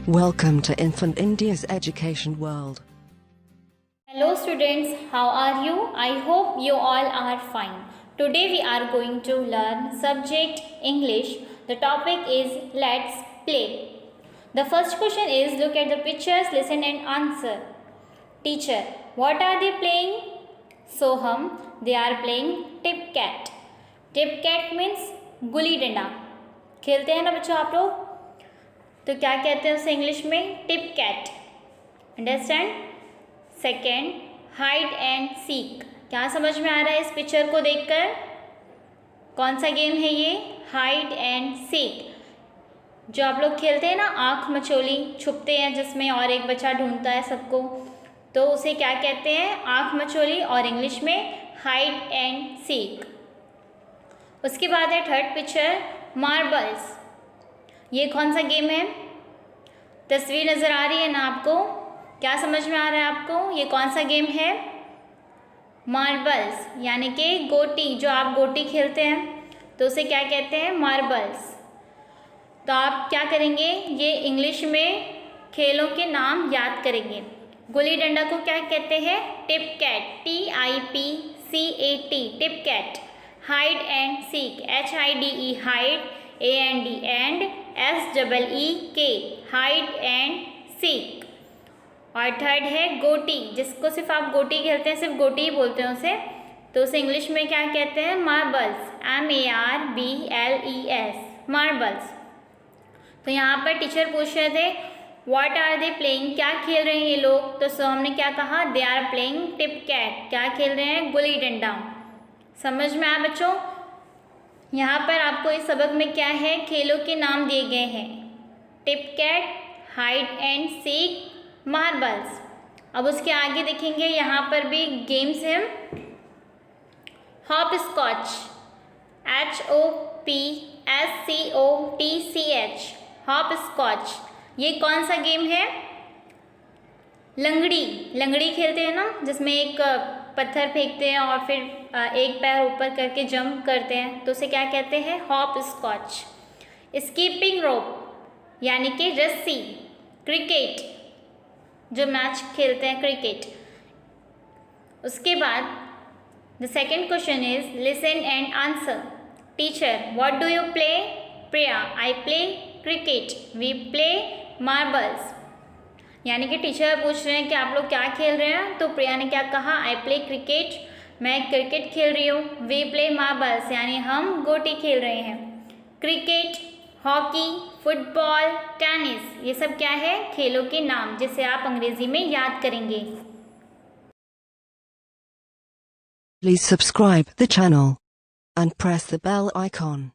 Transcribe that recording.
Welcome to Infant India's education world. Hello students, how are you? I hope you all are fine. Today we are going to learn subject English. The topic is let's play. The first question is look at the pictures, listen and answer. Teacher, what are they playing? Soham, they are playing tip cat. Tip cat means गुली डंडा. खेलते हैं ना बच्चों आप लोग, तो क्या कहते हैं उसे इंग्लिश में? Tip cat. Understand. Second, hide and seek. क्या समझ में आ रहा है इस पिक्चर को देखकर? कौन सा गेम है ये? Hide and seek. जो आप लोग खेलते हैं ना, आँख मचोली, छुपते हैं जिसमें और एक बच्चा ढूंढता है सबको, तो उसे क्या कहते हैं? आँख मचोली, और इंग्लिश में हाइड एंड सीक. उसके बाद है थर्ड पिक्चर, मार्बल्स. ये कौन सा गेम है? तस्वीर नज़र आ रही है ना आपको? क्या समझ में आ रहा है आपको? ये कौन सा गेम है? मार्बल्स, यानी कि गोटी. जो आप गोटी खेलते हैं तो उसे क्या कहते हैं? मार्बल्स. तो आप क्या करेंगे? ये इंग्लिश में खेलों के नाम याद करेंगे. गुल्ली डंडा को क्या कहते हैं? Tip cat. TIPCAT, tip cat. Hide and seek, HIDE, hide, AND and SEEK, hide and seek. और थर्ड है गोटी, जिसको सिर्फ आप गोटी खेलते हैं, सिर्फ गोटी ही बोलते हैं उसे, तो उसे इंग्लिश में क्या कहते हैं? मार्बल्स. MARBLES, marbles. तो यहाँ पर टीचर पूछ रहे थे व्हाट आर दे प्लेइंग, क्या खेल रहे हैं ये लोग? तो हमने क्या कहा? They are playing tip cat. क्या खेल रहे हैं? गुल्ली डंडा. समझ में आया बच्चों? यहाँ पर आपको इस सबक में क्या है? खेलों के नाम दिए गए हैं. Tip cat, hide and seek, marbles. अब उसके आगे देखेंगे, यहाँ पर भी गेम्स हैं. Hopscotch, HOPSCOTCH, hopscotch. ये कौन सा गेम है? लंगड़ी. लंगड़ी खेलते हैं ना, जिसमें एक पत्थर फेंकते हैं और फिर एक पैर ऊपर करके जंप करते हैं, तो उसे क्या कहते हैं? Hop scotch. स्कीपिंग रोप, यानी कि रस्सी. क्रिकेट, जो मैच खेलते हैं, क्रिकेट. उसके बाद the second question is listen and answer. Teacher, what do you play? Priya, I play cricket. We play marbles. यानी कि टीचर पूछ रहे हैं कि आप लोग क्या खेल रहे हैं, तो प्रिया ने क्या कहा? आई प्ले क्रिकेट, मैं क्रिकेट खेल रही हूँ. वी प्ले मार्बल्स, यानी हम गोटी खेल रहे हैं. क्रिकेट, हॉकी, फुटबॉल, टेनिस, ये सब क्या है? खेलों के नाम, जिसे आप अंग्रेजी में याद करेंगे. Please subscribe the channel and press the bell icon.